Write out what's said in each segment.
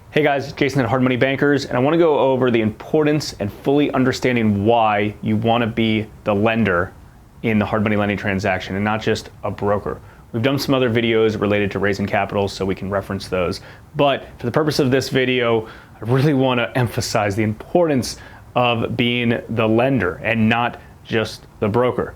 Hey guys, Jason at Hard Money Bankers, and I want to go over the importance and fully understanding why you want to be the lender in the hard money lending transaction and not just a broker. We've done some other videos related to raising capital, so we can reference those. But for the purpose of this video, I really want to emphasize the importance of being the lender and not just the broker.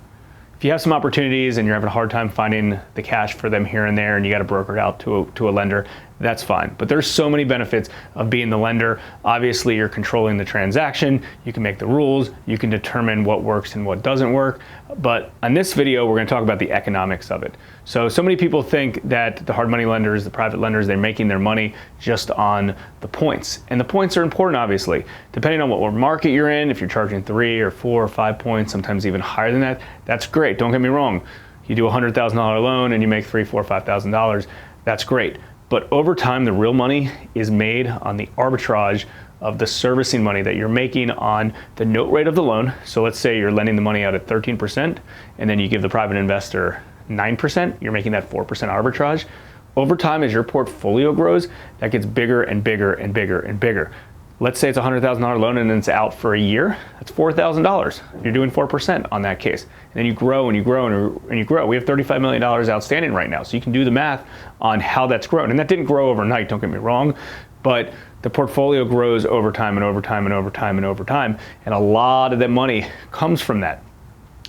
If you have some opportunities and you're having a hard time finding the cash for them here and there and you got to broker it out to a lender, that's fine. But there's so many benefits of being the lender. Obviously, you're controlling the transaction. You can make the rules. You can determine what works and what doesn't work. But on this video, we're going to talk about the economics of it. So many people think that the hard money lenders, the private lenders, they're making their money just on the points. And the points are important, obviously. Depending on what market you're in, if you're charging 3 or 4 or 5 points, sometimes even higher than that, that's great. Don't get me wrong. You do a $100,000 loan and you make $3,000, $4,000, $5,000, that's great. But over time, the real money is made on the arbitrage of the servicing money that you're making on the note rate of the loan. So let's say you're lending the money out at 13% and then you give the private investor 9%, you're making that 4% arbitrage. Over time, as your portfolio grows, that gets bigger and bigger and bigger and bigger. Let's say it's a $100,000 loan and it's out for a year, that's $4,000. You're doing 4% on that case. And then you grow and you grow and you grow. We have $35 million outstanding right now. So you can do the math on how that's grown. And that didn't grow overnight, don't get me wrong, but the portfolio grows over time and over time and over time and over time. And a lot of that money comes from that.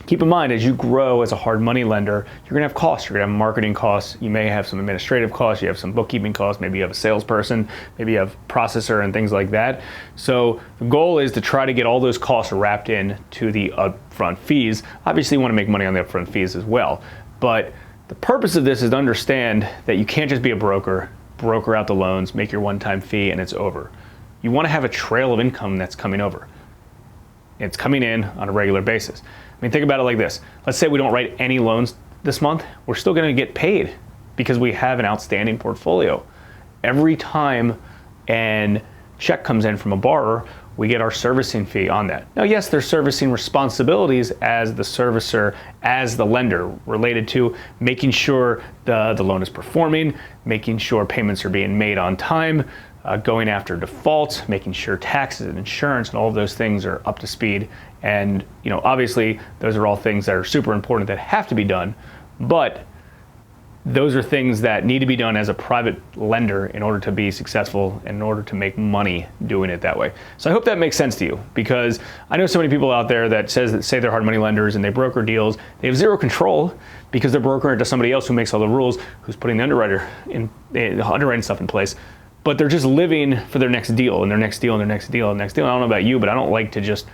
Keep in mind, as you grow as a hard money lender, you're gonna have costs. You're gonna have marketing costs. You may have some administrative costs. You have some bookkeeping costs. Maybe you have a salesperson. Maybe you have processor and things like that. So the goal is to try to get all those costs wrapped in to the upfront fees. Obviously, you wanna make money on the upfront fees as well. But the purpose of this is to understand that you can't just be a broker out the loans, make your one-time fee, and it's over. You wanna have a trail of income that's coming over. It's coming in on a regular basis. I mean, think about it like this. Let's say we don't write any loans this month. We're still going to get paid because we have an outstanding portfolio. Every time a check comes in from a borrower, we get our servicing fee on that. Now, yes, there's servicing responsibilities as the servicer, as the lender, related to making sure the loan is performing, making sure payments are being made on time, going after defaults, making sure taxes and insurance and all of those things are up to speed. And obviously, those are all things that are super important that have to be done, but those are things that need to be done as a private lender in order to be successful and in order to make money doing it that way. So I hope that makes sense to you, because I know so many people out there that say they're hard money lenders and they broker deals. They have zero control because they're brokering it to somebody else who makes all the rules, who's putting the underwriting stuff in place. But they're just living for their next deal and their next deal and their next deal and next deal. I don't know about you, but I don't like to just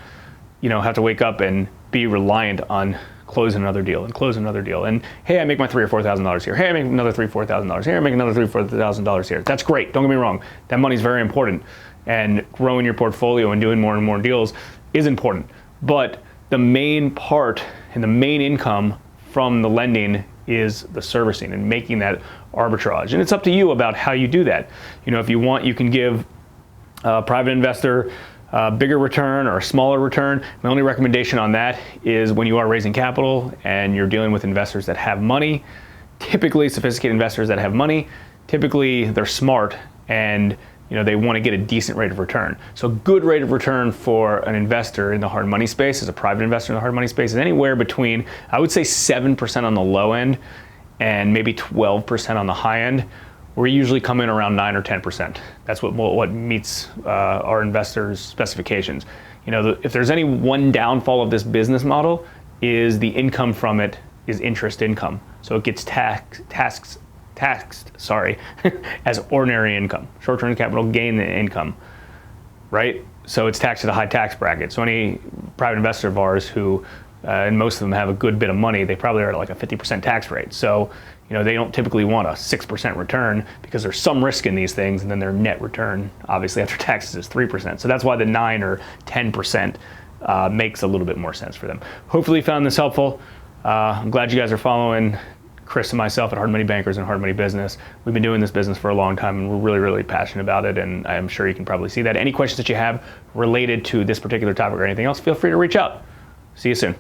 have to wake up and be reliant on closing another deal and close another deal. And hey, I make my $3,000 or $4,000 here. Hey, I make another $3,000, $4,000 here. I make another $3,000, $4,000 here. That's great. Don't get me wrong. That money's very important. And growing your portfolio and doing more and more deals is important. But the main part and the main income from the lending is the servicing and making that arbitrage. And it's up to you about how you do that. If you want, you can give a private investor a bigger return or a smaller return. My only recommendation on that is when you are raising capital and you're dealing with investors that have money, typically sophisticated investors that have money, typically they're smart and they want to get a decent rate of return. So a good rate of return for an investor in the hard money space, as a private investor in the hard money space, is anywhere between, I would say, 7% on the low end and maybe 12% on the high end. We usually come in around 9 or 10%. That's what meets our investors' specifications. If there's any one downfall of this business model, is the income from it is interest income. So it gets taxed as ordinary income, short-term capital gain income, right? So it's taxed at a high tax bracket. So any private investor of ours who, and most of them have a good bit of money, they probably are at like a 50% tax rate. So they don't typically want a 6% return because there's some risk in these things, and then their net return, obviously after taxes, is 3%. So that's why the 9 or 10% makes a little bit more sense for them. Hopefully you found this helpful. I'm glad you guys are following Chris and myself at Hard Money Bankers and Hard Money Business. We've been doing this business for a long time and we're really, really passionate about it, and I'm sure you can probably see that. Any questions that you have related to this particular topic or anything else, feel free to reach out. See you soon.